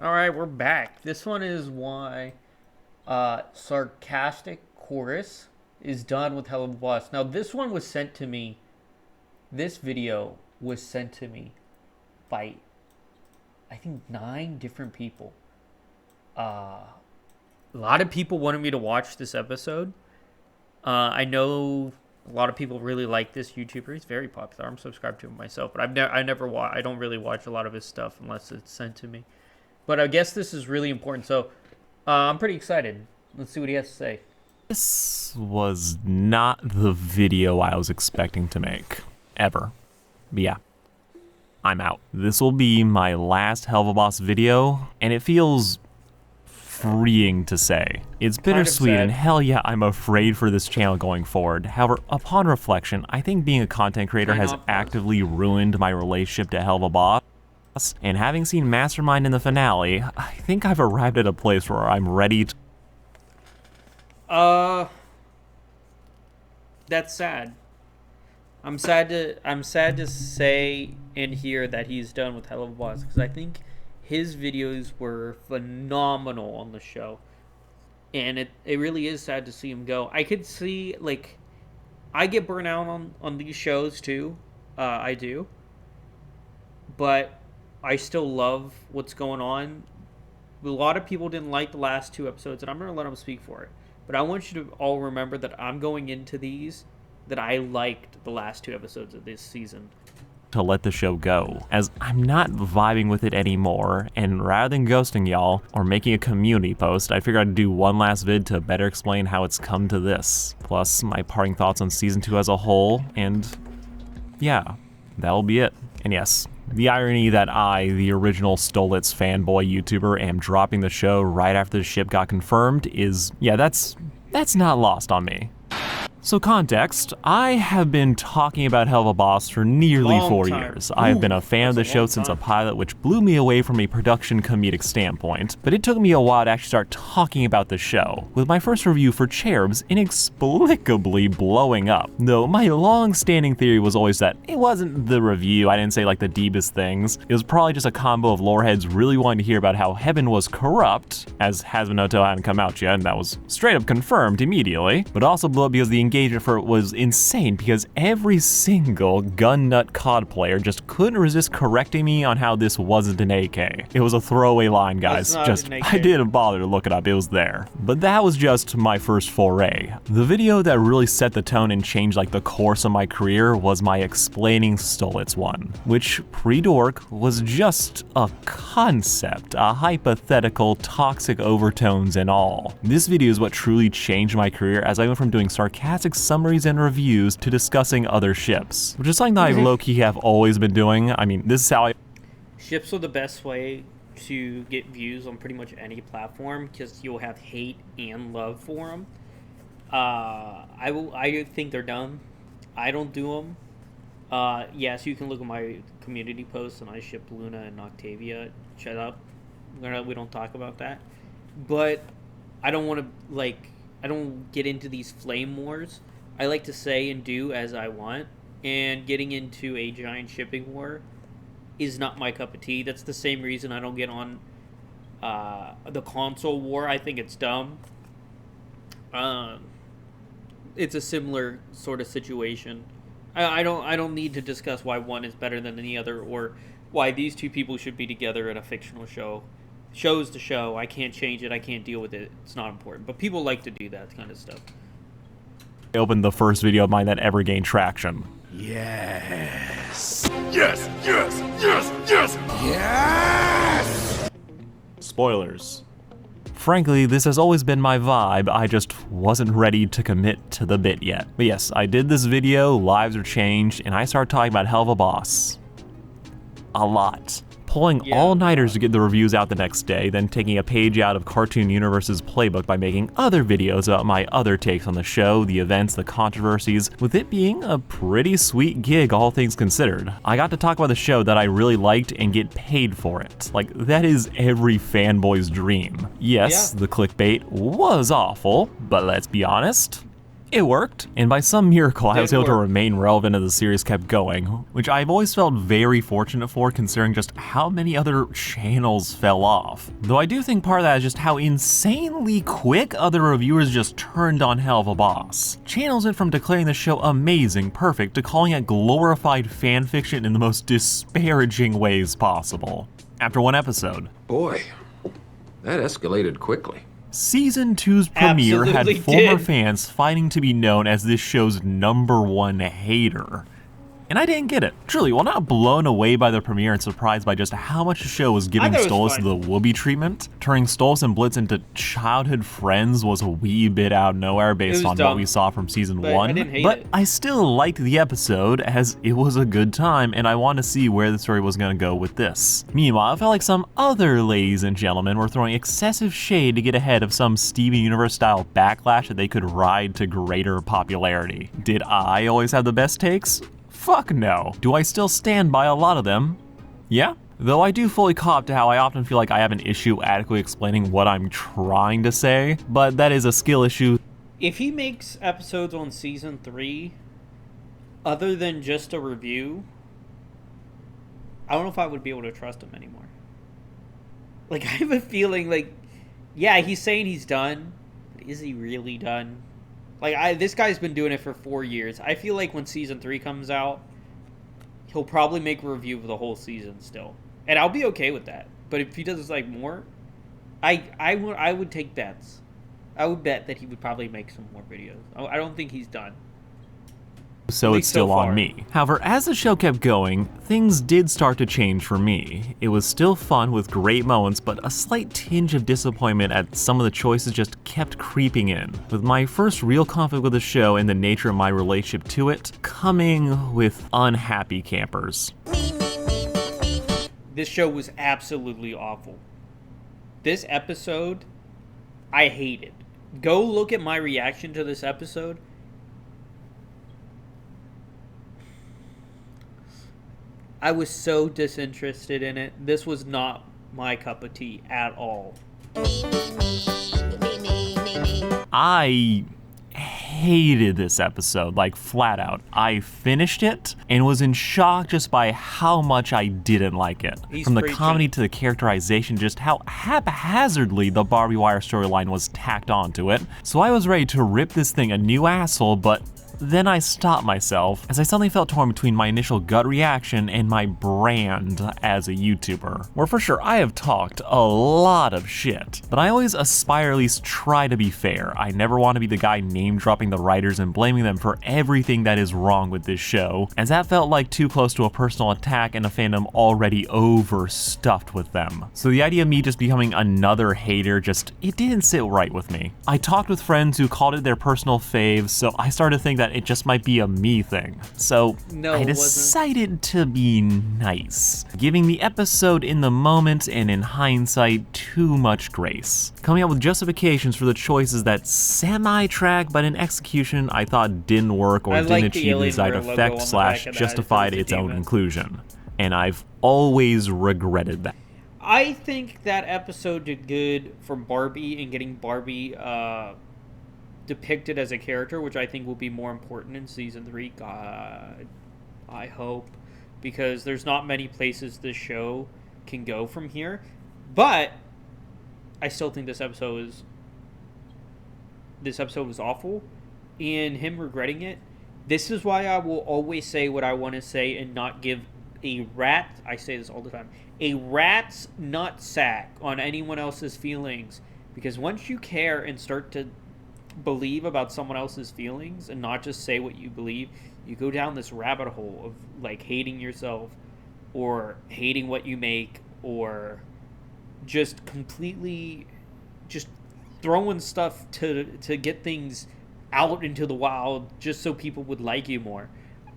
Alright, we're back. This one is why Sarcastic Chorus is done with Helluva. Now, this one was sent to me. This video was sent to me by, I think, 9 different people. A lot of people wanted me to watch this episode. I know a lot of people really like this YouTuber. He's very popular. I'm subscribed to him myself, but I don't really watch a lot of his stuff unless it's sent to me. But I guess this is really important, so I'm pretty excited. Let's see what he has to say. This was not the video I was expecting to make, ever. But yeah, I'm out. This will be my last Helluva video, and it feels freeing to say. It's bittersweet, and hell yeah, I'm afraid for this channel going forward. However, upon reflection, I think being a content creator has actively ruined my relationship to Helluva. And having seen Mastermind in the finale, I think I've arrived at a place where I'm ready to... That's sad. I'm sad to say and hear that he's done with Helluva, because I think his videos were phenomenal on the show. And it really is sad to see him go. I could see, like, I get burnt out on these shows too. I do. But I still love what's going on. A lot of people didn't like the last 2 episodes, and I'm going to let them speak for it. But I want you to all remember that I'm going into these, that I liked the last 2 episodes of this season. To let the show go, as I'm not vibing with it anymore, and rather than ghosting y'all or making a community post, I figured I'd do one last vid to better explain how it's come to this, plus my parting thoughts on season 2 as a whole, and yeah, that'll be it. And yes, the irony that I, the original Stolitz fanboy YouTuber, am dropping the show right after the ship got confirmed is, yeah, that's not lost on me. So context, I have been talking about Helluva for nearly 4 years. I have been a fan of the show since a pilot, which blew me away from a production comedic standpoint, but it took me a while to actually start talking about the show, with my first review for Cherubs inexplicably blowing up. Though my long-standing theory was always that it wasn't the review, I didn't say like the deepest things, it was probably just a combo of loreheads really wanting to hear about how heaven was corrupt, as Hazbin Hotel hadn't come out yet, and that was straight up confirmed immediately, but also blew up because the engagement for it was insane, because every single gun nut COD player just couldn't resist correcting me on how this wasn't an AK. It was a throwaway line, guys. Just, I didn't bother to look it up, it was there. But that was just my first foray. The video that really set the tone and changed like the course of my career was my Explaining Stolitz one, which pre-dork was just a concept, a hypothetical, toxic overtones and all. This video is what truly changed my career, as I went from doing sarcastic summaries and reviews to discussing other ships, which is something that I low-key have always been doing. I mean, this is how Ships are the best way to get views on pretty much any platform, because you'll have hate and love for them. I think they're dumb. I don't do them. Yes, you can look at my community posts, and I ship Luna and Octavia. Shut up. We don't talk about that. But I don't want to, like, I don't get into these flame wars. I like to say and do as I want, and getting into a giant shipping war is not my cup of tea. That's the same reason I don't get on the console war. I think it's dumb. It's a similar sort of situation. I don't need to discuss why one is better than the other, or why these 2 people should be together in a fictional show. Show's the show. I can't change it. I can't deal with it. It's not important. But people like to do that kind of stuff. I opened the first video of mine that ever gained traction. Yes. Yes, yes, yes, yes, yes! Spoilers. Frankly, this has always been my vibe, I just wasn't ready to commit to the bit yet. But yes, I did this video, lives are changed, and I started talking about Helluva. A lot. Pulling all-nighters to get the reviews out the next day, then taking a page out of Cartoon Universe's playbook by making other videos about my other takes on the show, the events, the controversies, with it being a pretty sweet gig, all things considered. I got to talk about the show that I really liked and get paid for it. Like, that is every fanboy's dream. Yes, the clickbait was awful, but let's be honest, it worked, and by some miracle I was able to work. remain relevant as the series kept going, which I've always felt very fortunate for considering just how many other channels fell off. Though I do think part of that is just how insanely quick other reviewers just turned on Helluva Boss. Channels went from declaring the show amazing, perfect, to calling it glorified fanfiction in the most disparaging ways possible. After one episode. Boy, that escalated quickly. Season 2's premiere Absolutely had former did. fans fighting to be known as this show's #1 hater. And I didn't get it. Truly, while not blown away by the premiere and surprised by just how much the show was giving thought it was Stolas fun. the Whoopi treatment, turning Stolas and Blitz into childhood friends was a wee bit out of nowhere based was on what dumb, we saw from season but I 1. didn't hate But it. I still liked the episode as it was a good time and I wanted to see where the story was going to go with this. Meanwhile, I felt like some other ladies and gentlemen were throwing excessive shade to get ahead of some Steven Universe style backlash that they could ride to greater popularity. Did I always have the best takes? Fuck no. Do I still stand by a lot of them? Yeah. Though I do fully cop to how I often feel like I have an issue adequately explaining what I'm trying to say, but that is a skill issue. If he makes episodes on season 3, other than just a review, I don't know if I would be able to trust him anymore. Like, I have a feeling, like, yeah, he's saying he's done, but is he really done? Like, this guy's been doing it for 4 years. I feel like when season 3 comes out, he'll probably make a review of the whole season still. And I'll be okay with that. But if he does, like, more, I would take bets. I would bet that he would probably make some more videos. I don't think he's done. So At it's least so still on far. me. However, as the show kept going, things did start to change for me. It was still fun with great moments, but a slight tinge of disappointment at some of the choices just kept creeping in. With my first real conflict with the show and the nature of my relationship to it, coming with unhappy campers. This show was absolutely awful. This episode, I hated. Go look at my reaction to this episode. I was so disinterested in it. This was not my cup of tea at all. I hated this episode, like flat out. I finished it and was in shock just by how much I didn't like it. He's From the preaching. comedy to the characterization, just how haphazardly the Barbie Wire storyline was tacked onto it. So I was ready to rip this thing a new asshole, but then I stopped myself as I suddenly felt torn between my initial gut reaction and my brand as a YouTuber. Where for sure I have talked a lot of shit, but I always aspire, at least try to be fair. I never want to be the guy name dropping the writers and blaming them for everything that is wrong with this show, as that felt like too close to a personal attack and a fandom already overstuffed with them. So the idea of me just becoming another hater it didn't sit right with me. I talked with friends who called it their personal fave, so I started to think that it just might be a me thing. So No, I it wasn't. decided to be nice, giving the episode in the moment and in hindsight too much grace, coming up with justifications for the choices that semi-track but in execution I thought didn't work or I didn't like the achieve the Alien desired Mirror logo effect on the slash back of that, justified if it was its a own demon. conclusion. And I've always regretted that. I think that episode did good for Barbie and getting Barbie depicted as a character, which I think will be more important in season 3. God, I hope, because there's not many places this show can go from here. But I still think this episode was awful, and him regretting it. This is why I will always say what I want to say and not give a rat, I say this all the time, a rat's nutsack on anyone else's feelings. Because once you care and start to believe about someone else's feelings and not just say what you believe, you go down this rabbit hole of like hating yourself or hating what you make or just completely just throwing stuff to get things out into the wild just so people would like you more.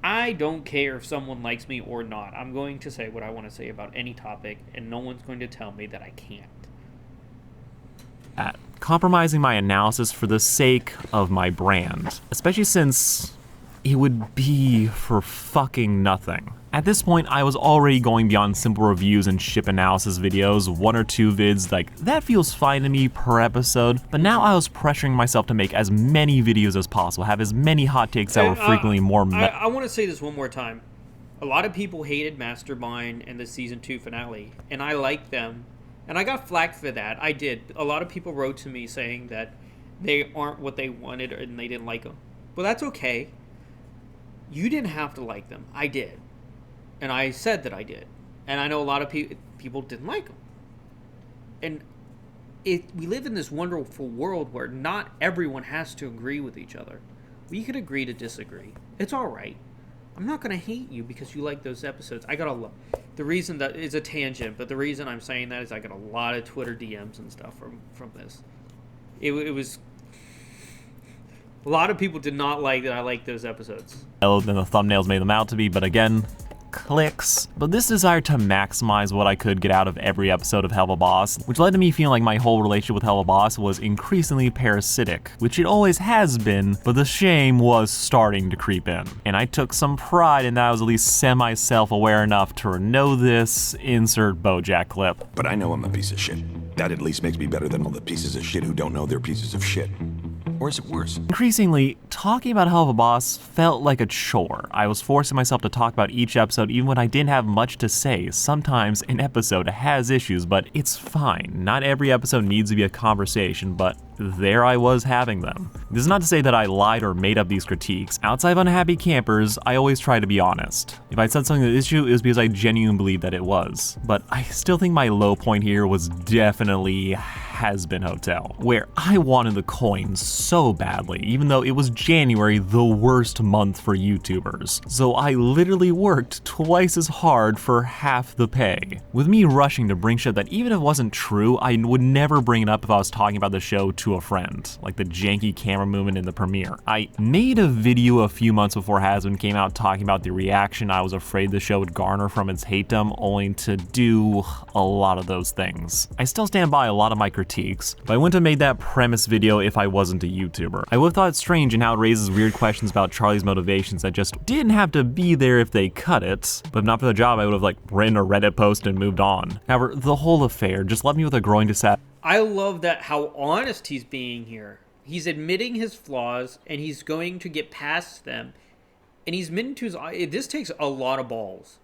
I don't care if someone likes me or not. I'm going to say what I want to say about any topic, and no one's going to tell me that I can't. Compromising my analysis for the sake of my brand, especially since it would be for fucking nothing. At this point, I was already going beyond simple reviews and ship analysis videos, 1 or 2 vids, like, that feels fine to me per episode, but now I was pressuring myself to make as many videos as possible, have as many hot takes that were frequently more I want to say this one more time. A lot of people hated Mastermind and the season 2 finale, and I liked them, and I got flack for that. I did. A lot of people wrote to me saying that they aren't what they wanted and they didn't like them. But that's okay. You didn't have to like them. I did. And I said that I did. And I know a lot of people didn't like them. And we live in this wonderful world where not everyone has to agree with each other. We could agree to disagree. It's all right. I'm not going to hate you because you like those episodes. The reason that is a tangent, but the reason I'm saying that is I got a lot of Twitter DMs and stuff from this. It was... A lot of people did not like that I liked those episodes. than the thumbnails made them out to be, but again, clicks. But this desire to maximize what I could get out of every episode of Helluva Boss, which led to me feeling like my whole relationship with Helluva Boss was increasingly parasitic, which it always has been, but the shame was starting to creep in. And I took some pride in that I was at least semi-self-aware enough to know this, insert BoJack clip. But I know I'm a piece of shit. That at least makes me better than all the pieces of shit who don't know they're pieces of shit. Or is it worse? Increasingly, talking about Helluva Boss felt like a chore. I was forcing myself to talk about each episode even when I didn't have much to say. Sometimes an episode has issues, but it's fine. Not every episode needs to be a conversation, but there I was having them. This is not to say that I lied or made up these critiques. Outside of unhappy campers, I always try to be honest. If I said something that issue, it was because I genuinely believed that it was. But I still think my low point here was definitely Has-Been Hotel, where I wanted the coin so badly, even though it was January, the worst month for YouTubers. So I literally worked twice as hard for half the pay. With me rushing to bring shit that even if it wasn't true, I would never bring it up if I was talking about the show to a friend, like the janky camera movement in the premiere. I made a video a few months before Has-Been came out talking about the reaction I was afraid the show would garner from its hatedom, only to do a lot of those things. I still stand by a lot of my critiques, but I wouldn't have made that premise video if I wasn't a YouTuber. I would have thought it strange in how it raises weird questions about Charlie's motivations that just didn't have to be there if they cut it, but if not for the job I would have written a Reddit post and moved on. However, the whole affair just left me with a growing dissatisfaction. I love that how honest he's being here. He's admitting his flaws and he's going to get past them. And he's admitting to his... This takes a lot of balls.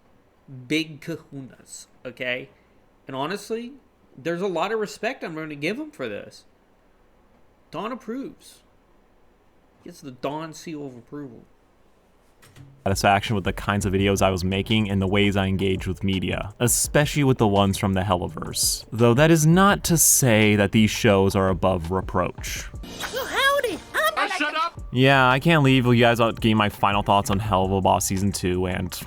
Big kahunas, okay? And honestly, there's a lot of respect I'm going to give him for this. Don approves. Gets the Don seal of approval. Satisfaction with the kinds of videos I was making and the ways I engaged with media, especially with the ones from the Helluverse. Though that is not to say that these shows are above reproach. Well, howdy. Shut up! Yeah, I can't leave you guys without getting my final thoughts on Helluva Boss Season 2, and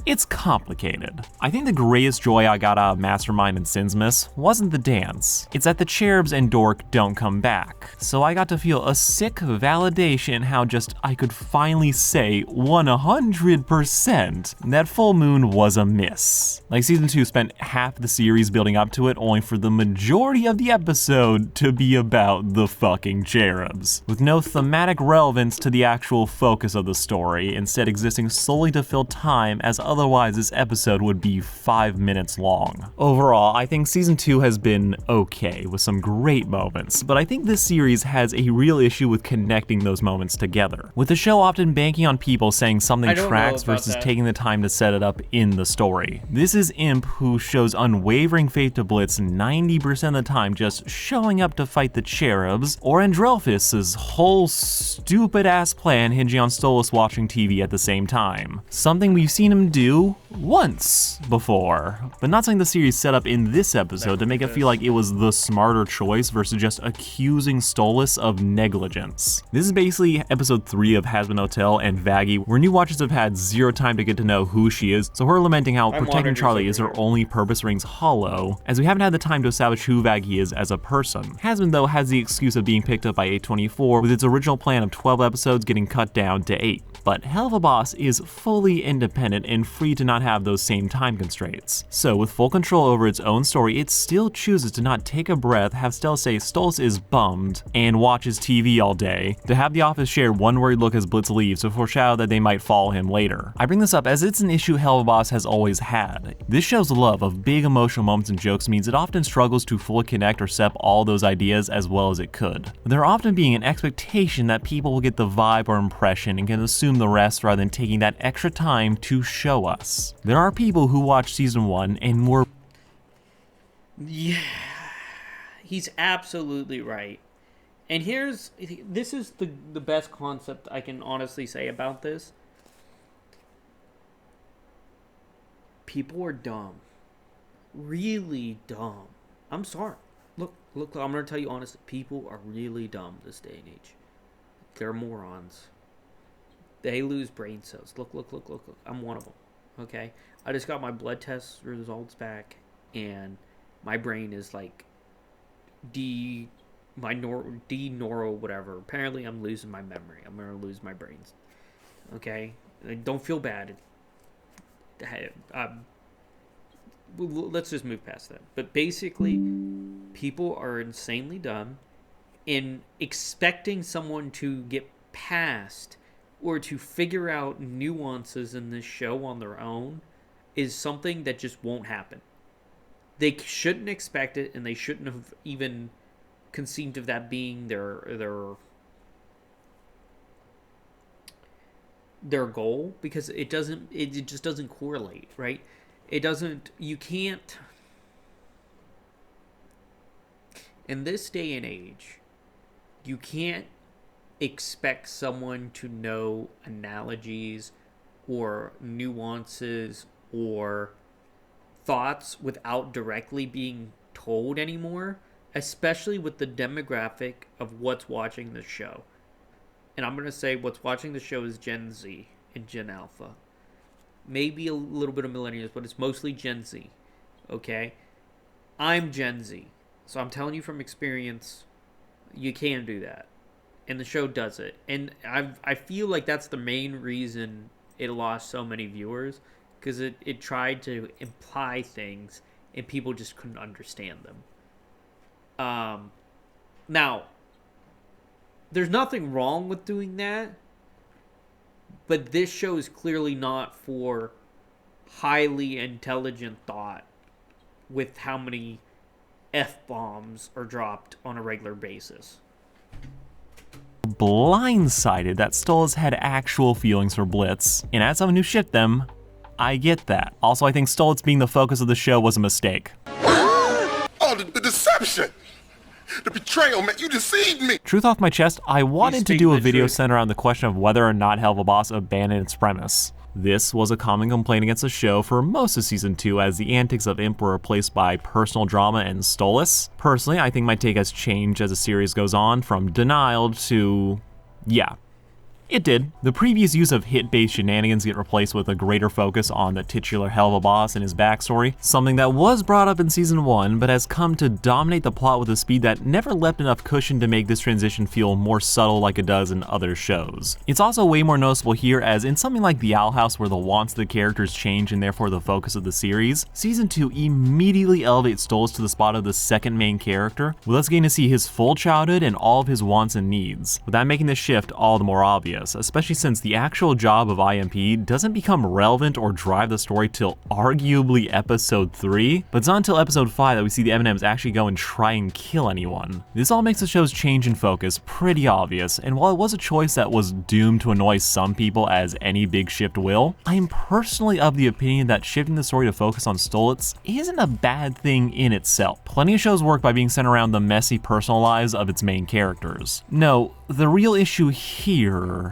it's complicated. I think the greatest joy I got out of Mastermind and Sinsmas wasn't the dance. It's that the cherubs and Dork don't come back. So I got to feel a sick validation how just I could finally say 100% that Full Moon was a miss. Like Season 2 spent half the series building up to it, only for the majority of the episode to be about the fucking cherubs, with no thematic relevance to the actual focus of the story, instead existing solely to fill time, as otherwise this episode would be 5 minutes long. Overall, I think Season 2 has been okay, with some great moments, but I think this series has a real issue with connecting those moments together, with the show often banking on people saying something tracks versus taking the time to set it up in the story. This is Imp, who shows unwavering faith to Blitz 90% of the time just showing up to fight the cherubs, or Andrelphus's whole stupid-ass plan hinging on Stolas watching TV at the same time. Something we've seen him do once before, but not something the series set up in this episode to make it feel like it was the smarter choice versus just accusing Stolas of negligence. This is basically episode 3 of Has-Been Hotel and Vaggie, where new watchers have had zero time to get to know who she is, so her lamenting how protecting Charlie is her only purpose rings hollow, as we haven't had the time to establish who Vaggie is as a person. Has-Been, though, has the excuse of being picked up by A24, with its original plan of 12 episodes getting cut down to 8. But Helluva Boss is fully independent and free to not not have those same time constraints. So with full control over its own story, it still chooses to not take a breath, have Stella say Stolas is bummed, and watches TV all day, to have the office share one worried look as Blitz leaves to foreshadow that they might follow him later. I bring this up as it's an issue Helluva Boss has always had. This show's love of big emotional moments and jokes means it often struggles to fully connect or sep all those ideas as well as it could. There often being an expectation that people will get the vibe or impression and can assume the rest rather than taking that extra time to show us. There are people who watched season 1 and were... Yeah, he's absolutely right. And this is the best concept I can honestly say about this. People are dumb. Really dumb. I'm sorry. Look, I'm going to tell you honestly. People are really dumb this day and age. They're morons. They lose brain cells. Look. I'm one of them. Okay? I just got my blood test results back, and my brain is like neuro whatever. Apparently, I'm losing my memory. I'm going to lose my brains. Okay? Don't feel bad. Let's just move past that. But basically, people are insanely dumb in expecting someone to get past or to figure out nuances in this show on their own is something that just won't happen. They shouldn't expect it, and they shouldn't have even conceived of that being their goal, because it just doesn't correlate, right? You can't, in this day and age, you can't expect someone to know analogies or nuances or thoughts without directly being told anymore, especially with the demographic of what's watching the show. And I'm going to say what's watching the show is Gen Z and Gen Alpha. Maybe a little bit of millennials, but it's mostly Gen Z. Okay? I'm Gen Z. So I'm telling you from experience, you can do that. And the show does it. And I feel like that's the main reason it lost so many viewers, because it tried to imply things and people just couldn't understand them. Now, there's nothing wrong with doing that, but this show is clearly not for highly intelligent thought with how many F-bombs are dropped on a regular basis. Blindsided that Stolas had actual feelings for Blitz, and as someone who shipped them, I get that. Also, I think Stolas being the focus of the show was a mistake. Oh, the deception! The betrayal, man, you deceived me! Truth off my chest, I wanted to do a video centered around the question of whether or not Helluva Boss abandoned its premise. This was a common complaint against the show for most of Season 2, as the antics of Imp were replaced by personal drama and Stolas. Personally, I think my take has changed as the series goes on, from denial to... yeah. It did. The previous use of hit-based shenanigans get replaced with a greater focus on the titular Helluva Boss and his backstory, something that was brought up in Season 1, but has come to dominate the plot with a speed that never left enough cushion to make this transition feel more subtle like it does in other shows. It's also way more noticeable here, as in something like The Owl House, where the wants of the characters change and therefore the focus of the series, Season 2 immediately elevates Stolas to the spot of the second main character, with us getting to see his full childhood and all of his wants and needs, with that making this shift all the more obvious. Especially since the actual job of IMP doesn't become relevant or drive the story till arguably episode 3, but it's not until episode 5 that we see the M&Ms actually go and try and kill anyone. This all makes the show's change in focus pretty obvious, and while it was a choice that was doomed to annoy some people, as any big shift will, I am personally of the opinion that shifting the story to focus on Stolas isn't a bad thing in itself. Plenty of shows work by being centered around the messy personal lives of its main characters. No, the real issue here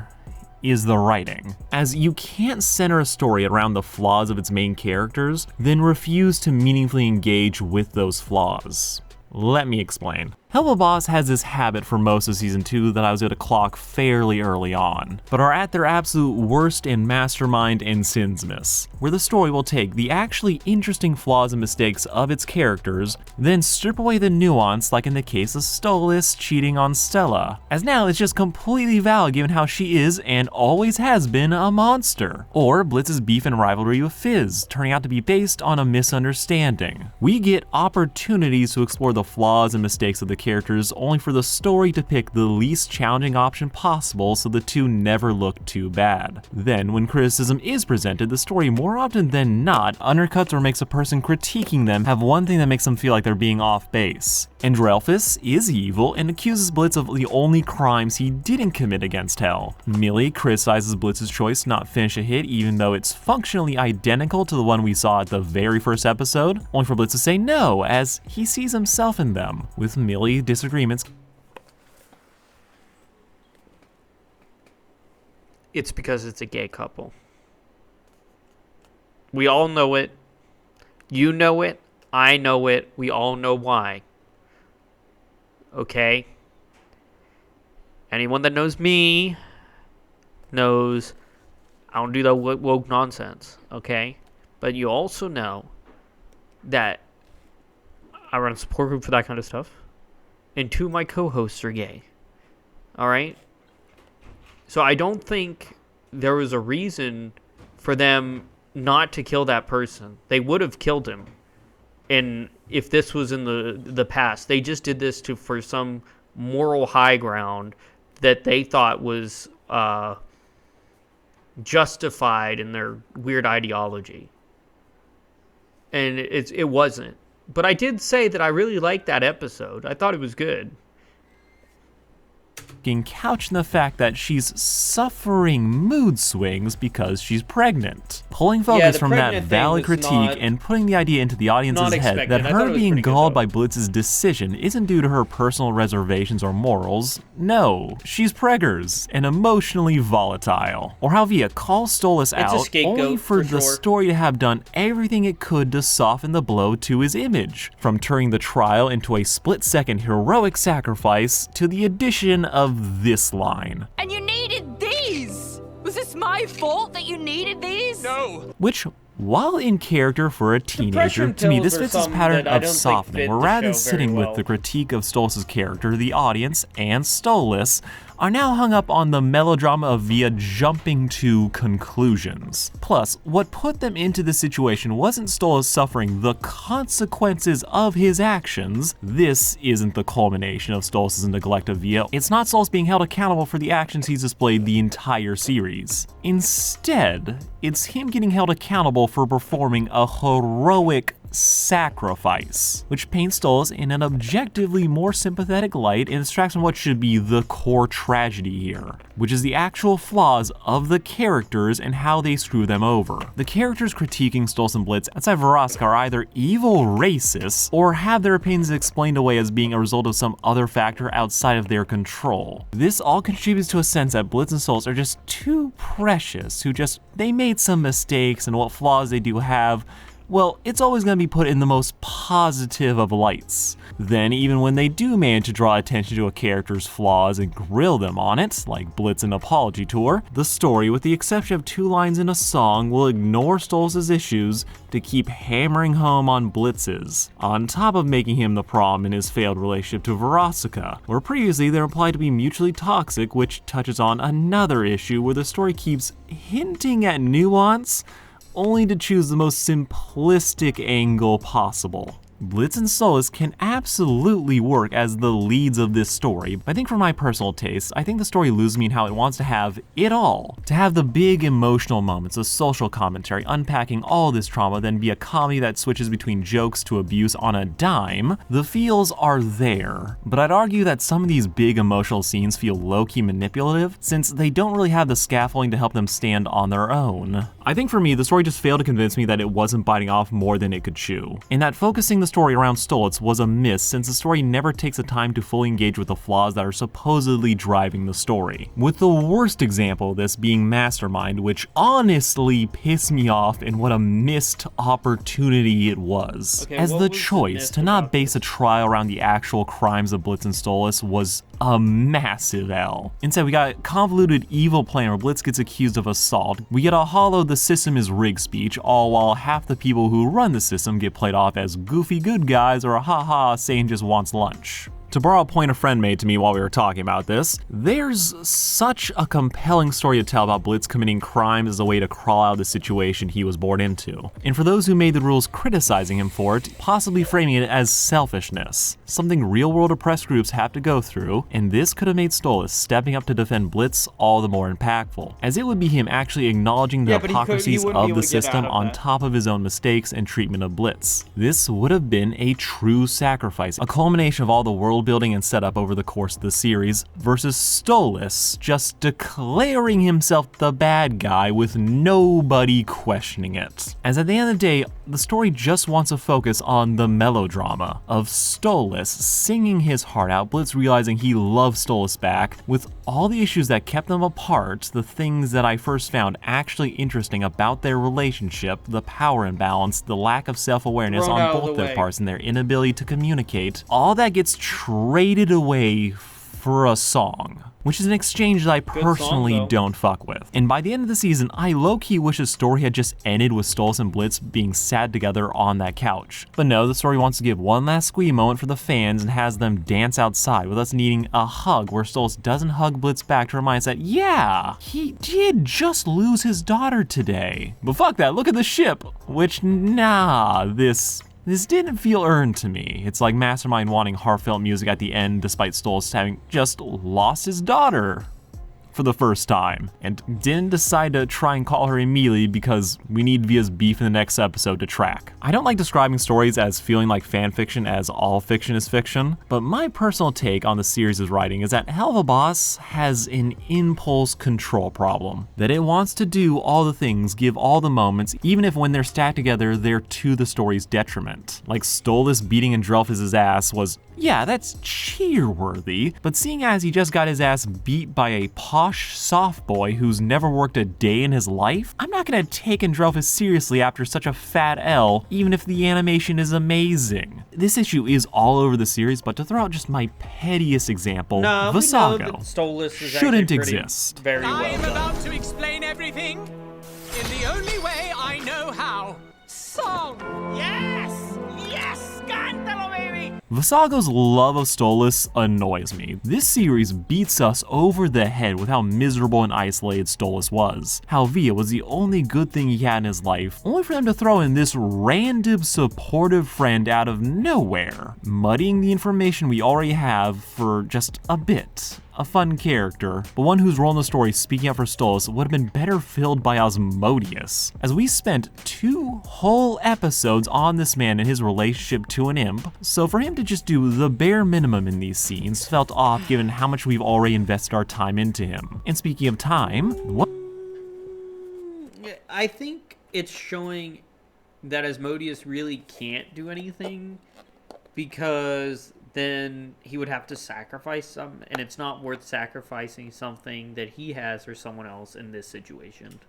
is the writing, as you can't center a story around the flaws of its main characters, then refuse to meaningfully engage with those flaws. Let me explain. Helluva Boss has this habit for most of Season 2 that I was able to clock fairly early on, but are at their absolute worst in Mastermind and Sinsmas, where the story will take the actually interesting flaws and mistakes of its characters, then strip away the nuance like in the case of Stolas cheating on Stella, as now it's just completely valid given how she is and always has been a monster, or Blitz's beef and rivalry with Fizz, turning out to be based on a misunderstanding. We get opportunities to explore the flaws and mistakes of the characters only for the story to pick the least challenging option possible so the two never look too bad. Then, when criticism is presented, the story more often than not undercuts or makes a person critiquing them have one thing that makes them feel like they're being off base. Andrelphus is evil and accuses Blitz of the only crimes he didn't commit against Hell. Millie criticizes Blitz's choice to not finish a hit even though it's functionally identical to the one we saw at the very first episode, only for Blitz to say no, as he sees himself in them, with Millie disagreements. It's because it's a gay couple. We all know it. You know it. I know it. We all know why. Okay? Anyone that knows me knows I don't do that woke nonsense. Okay? But you also know that I run a support group for that kind of stuff. And 2 of my co-hosts are gay. Alright? So I don't think there was a reason for them not to kill that person. They would have killed him. And if this was in the past, they just did this for some moral high ground that they thought was justified in their weird ideology. And it wasn't. But I did say that I really liked that episode. I thought it was good. Couched in the fact that she's suffering mood swings because she's pregnant, pulling focus from that valid critique and putting the idea into the audience's head that her being galled by Blitz's decision isn't due to her personal reservations or morals. No, she's preggers and emotionally volatile. Or how Via calls Stolas out only for the story to have done everything it could to soften the blow to his image, from turning the trial into a split-second heroic sacrifice to the addition of this line. And you needed these! Was this my fault that you needed these? No! Which, while in character for a teenager, to me this fits this pattern of softening, where rather than sitting with the critique of Stolas' character, the audience, and Stolas, are now hung up on the melodrama of Via jumping to conclusions. Plus, what put them into this situation wasn't Stolas suffering the consequences of his actions. This isn't the culmination of Stolas' neglect of Via. It's not Stolas being held accountable for the actions he's displayed the entire series. Instead, it's him getting held accountable for performing a heroic sacrifice, which paints Stolas in an objectively more sympathetic light and distracts from what should be the core tragedy here, which is the actual flaws of the characters and how they screw them over. The characters critiquing Stolas and Blitz outside Vraska are either evil racists or have their opinions explained away as being a result of some other factor outside of their control. This all contributes to a sense that Blitz and Stolas are just too precious, they made some mistakes, and what flaws they do have, well, it's always going to be put in the most positive of lights. Then, even when they do manage to draw attention to a character's flaws and grill them on it, like Blitz in Apology Tour, the story, with the exception of 2 lines in a song, will ignore Stolas' issues to keep hammering home on Blitz's, on top of making him the problem in his failed relationship to Vraska, where previously they're implied to be mutually toxic, which touches on another issue where the story keeps hinting at nuance, only to choose the most simplistic angle possible. Blitz and Stolas can absolutely work as the leads of this story, but I think for my personal taste, I think the story loses me in how it wants to have it all. To have the big emotional moments, a social commentary, unpacking all this trauma, then be a comedy that switches between jokes to abuse on a dime. The feels are there, but I'd argue that some of these big emotional scenes feel low-key manipulative, since they don't really have the scaffolding to help them stand on their own. I think for me, the story just failed to convince me that it wasn't biting off more than it could chew, and that focusing the story around Stolitz was a miss since the story never takes the time to fully engage with the flaws that are supposedly driving the story. With the worst example of this being Mastermind, which honestly pissed me off and what a missed opportunity it was. Okay, As what the was choice missed to not about base a trial around the actual crimes of Blitz and Stolitz was a massive L. Instead, we got a convoluted evil plan where Blitz gets accused of assault. We get a hollow "the system is rigged" speech, all while half the people who run the system get played off as goofy good guys or haha, Satan just wants lunch. To borrow a point a friend made to me while we were talking about this, there's such a compelling story to tell about Blitz committing crimes as a way to crawl out of the situation he was born into. And for those who made the rules criticizing him for it, possibly framing it as selfishness, something real-world oppressed groups have to go through, and this could have made Stolitz stepping up to defend Blitz all the more impactful, as it would be him actually acknowledging the hypocrisies of the system on top of his own mistakes and treatment of Blitz. This would have been a true sacrifice, a culmination of all the world building and setup over the course of the series, versus Stolitz just declaring himself the bad guy with nobody questioning it. As at the end of the day, the story just wants to focus on the melodrama of Stolitz singing his heart out, Blitz realizing he loves Stolitz back, with all the issues that kept them apart, the things that I first found actually interesting about their relationship, the power imbalance, the lack of self-awareness Thrown out on of both the their way. parts, and their inability to communicate, all that gets traded away for a song, which is an exchange that I personally though. don't fuck with. And by the end of the season, I low-key wish the story had just ended with Stolitz and Blitz being sad together on that couch. But no, the story wants to give one last squee moment for the fans and has them dance outside with us needing a hug where Stolitz doesn't hug Blitz back to remind us that, yeah, he did just lose his daughter today. But fuck that, look at the ship, which, nah, this didn't feel earned to me. It's like Mastermind wanting heartfelt music at the end despite Stolitz having just lost his daughter for the first time, and didn't decide to try and call her immediately because we need Via's beef in the next episode to track. I don't like describing stories as feeling like fan fiction, as all fiction is fiction, but my personal take on the series' writing is that Helluva Boss has an impulse control problem. That it wants to do all the things, give all the moments, even if when they're stacked together, they're to the story's detriment. Like Stolitz beating Andrelphus' ass was, yeah, that's cheer-worthy, but seeing as he just got his ass beat by a posh soft boy who's never worked a day in his life, I'm not gonna take Andrelphus seriously after such a fat L, even if the animation is amazing. This issue is all over the series, but to throw out just my pettiest example, No, we know that Visago Stolitz is shouldn't actually pretty- exist. Very well I'm done. about to explain everything in the only way I know how. Song! Yes! Yes! Cántalo, baby! Visago's love of Stolitz annoys me. This series beats us over the head with how miserable and isolated Stolitz was. How Via was the only good thing he had in his life, only for them to throw in this random supportive friend out of nowhere, muddying the information we already have for just a bit. A fun character, but one whose role in the story speaking up for Stolitz would have been better filled by Asmodeus, as we spent 2 whole episodes on this man and his relationship to an imp, so for him to just do the bare minimum in these scenes felt off given how much we've already invested our time into him. And speaking of time, what? I think it's showing that Asmodeus really can't do anything because then he would have to sacrifice some, and it's not worth sacrificing something that he has for someone else in this situation.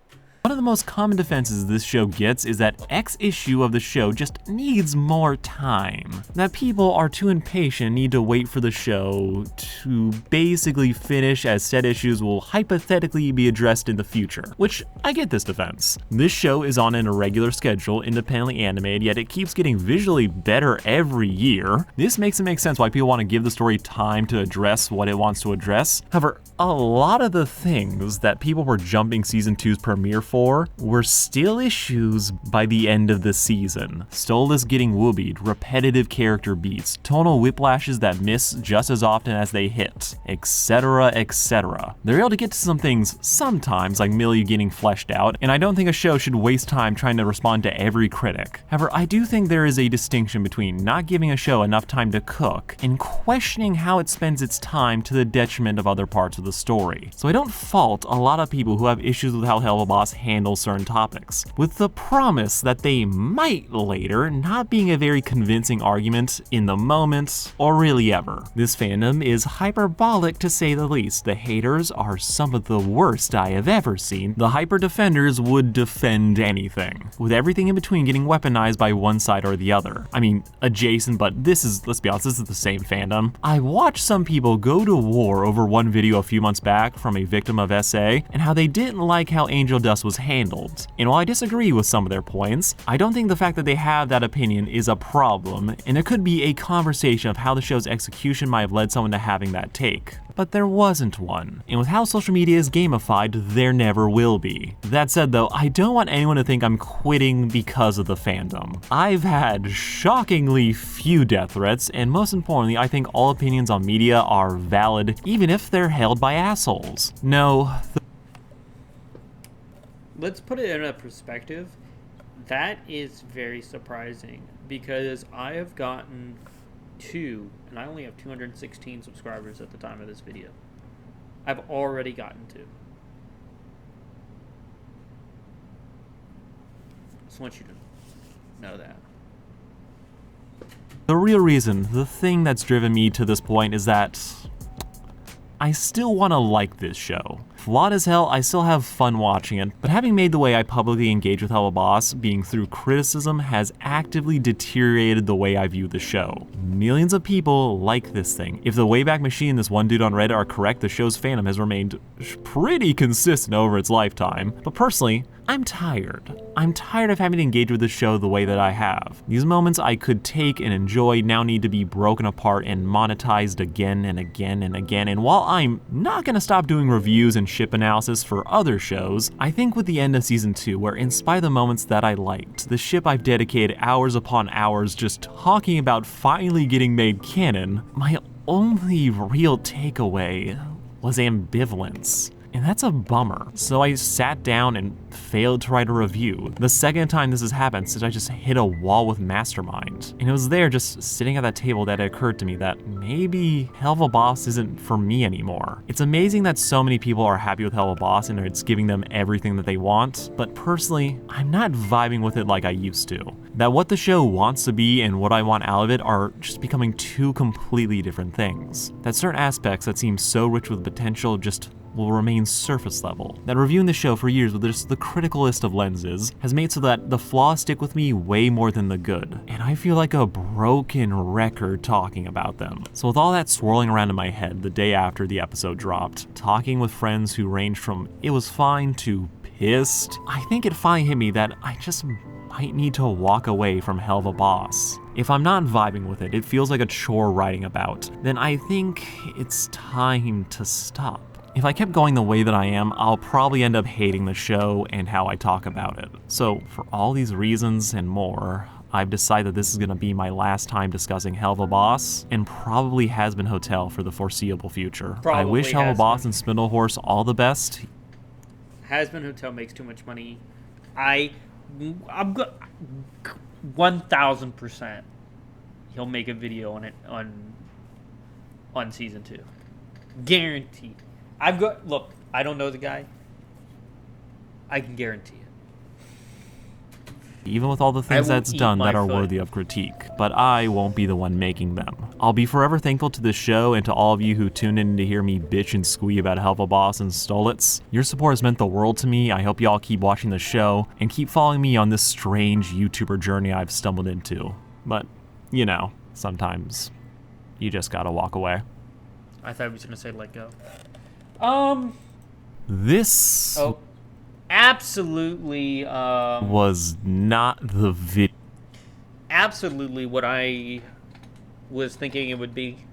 One of the most common defenses this show gets is that X issue of the show just needs more time. That people are too impatient and need to wait for the show to basically finish, as said issues will hypothetically be addressed in the future. Which, I get this defense. This show is on an irregular schedule, independently animated, yet it keeps getting visually better every year. This makes it make sense why people want to give the story time to address what it wants to address. However, a lot of the things that people were jumping Season 2's premiere for were still issues by the end of the season. Stolitz getting whoobied, repetitive character beats, tonal whiplashes that miss just as often as they hit, etc, etc. They're able to get to some things sometimes, like Millie getting fleshed out, and I don't think a show should waste time trying to respond to every critic. However, I do think there is a distinction between not giving a show enough time to cook and questioning how it spends its time to the detriment of other parts of the story. So I don't fault a lot of people who have issues with how Helluva Boss handle certain topics, with the promise that they might later not being a very convincing argument in the moment or really ever. This fandom is hyperbolic to say the least. The haters are some of the worst I have ever seen. The hyper defenders would defend anything, with everything in between getting weaponized by one side or the other. I mean, adjacent, but this is, let's be honest, this is the same fandom. I watched some people go to war over one video a few months back from a victim of SA and how they didn't like how Angel Dust was handled. And while I disagree with some of their points, I don't think the fact that they have that opinion is a problem, and there could be a conversation of how the show's execution might have led someone to having that take. But there wasn't one. And with how social media is gamified, there never will be. That said though, I don't want anyone to think I'm quitting because of the fandom. I've had shockingly few death threats, and most importantly, I think all opinions on media are valid, even if they're held by assholes. No. Let's put it in a perspective. That is very surprising, because I have gotten 2, and I only have 216 subscribers at the time of this video. I've already gotten 2. Just want you to know that. The real reason, the thing that's driven me to this point is that I still want to like this show. Flawed as hell, I still have fun watching it, but having made the way I publicly engage with Helluva Boss being through criticism has actively deteriorated the way I view the show. Millions of people like this thing. If the Wayback Machine and this one dude on Reddit are correct, the show's fandom has remained pretty consistent over its lifetime. But personally, I'm tired. I'm tired of having to engage with the show the way that I have. These moments I could take and enjoy now need to be broken apart and monetized again and again and again. And while I'm not gonna stop doing reviews and ship analysis for other shows, I think with the end of season 2, where in spite of the moments that I liked, the ship I've dedicated hours upon hours just talking about finally getting made canon, my only real takeaway was ambivalence. And that's a bummer. So I sat down and failed to write a review. The second time this has happened since I just hit a wall with Mastermind. And it was there just sitting at that table that it occurred to me that maybe Helluva Boss isn't for me anymore. It's amazing that so many people are happy with Helluva Boss and it's giving them everything that they want, but personally, I'm not vibing with it like I used to. That what the show wants to be and what I want out of it are just becoming two completely different things. That certain aspects that seem so rich with potential just will remain surface level. That reviewing the show for years with just the criticalist of lenses has made so that the flaws stick with me way more than the good, and I feel like a broken record talking about them. So with all that swirling around in my head the day after the episode dropped, talking with friends who ranged from it was fine to pissed, I think it finally hit me that I just might need to walk away from Helluva Boss. If I'm not vibing with it, it feels like a chore writing about, then I think it's time to stop. If I kept going the way that I am, I'll probably end up hating the show and how I talk about it. So for all these reasons and more, I've decided that this is going to be my last time discussing Helluva Boss, and probably Hazbin Hotel for the foreseeable future. I wish Helluva Boss and Spindle Horse all the best. Hazbin Hotel makes too much money. I'm 1000% he'll make a video on it on season 2. Guaranteed. Look, I don't know the guy. I can guarantee it. Even with all the things that's done that are worthy of critique, but I won't be the one making them. I'll be forever thankful to this show and to all of you who tuned in to hear me bitch and squee about Helluva Boss and Stolitz. Your support has meant the world to me. I hope you all keep watching the show and keep following me on this strange YouTuber journey I've stumbled into. But, you know, sometimes you just gotta walk away. I thought he was gonna say let go. This absolutely was not the video. Absolutely what I was thinking it would be.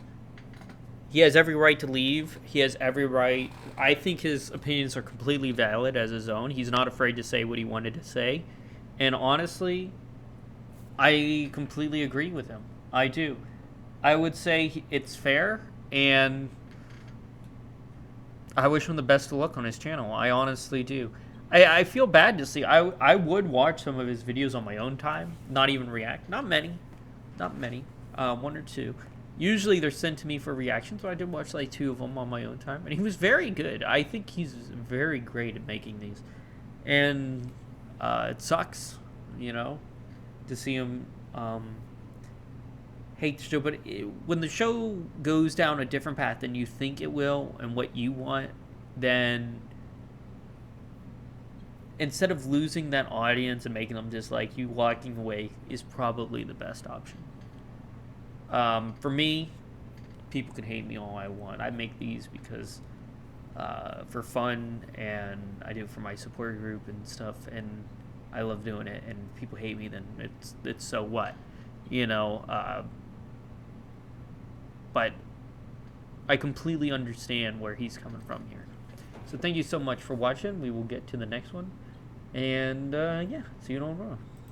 He has every right to leave. He has every right. I think his opinions are completely valid as his own. He's not afraid to say what he wanted to say. And honestly, I completely agree with him. I do. I would say it's fair, and I wish him the best of luck on his channel. I honestly do. I feel bad to see. I would watch some of his videos on my own time, not even react. Not many. 1 or 2. Usually they're sent to me for reactions, so I did watch like 2 of them on my own time. And he was very good. I think he's very great at making these. And it sucks, you know, to see him hate the show. But when the show goes down a different path than you think it will and what you want, then instead of losing that audience and making them dislike you, walking away is probably the best option. For me, people can hate me all I want. I make these because for fun, and I do it for my support group and stuff, and I love doing it. And people hate me, then it's so what, you know. But I completely understand where he's coming from here. So thank you so much for watching. We will get to the next one. And, yeah, see you tomorrow.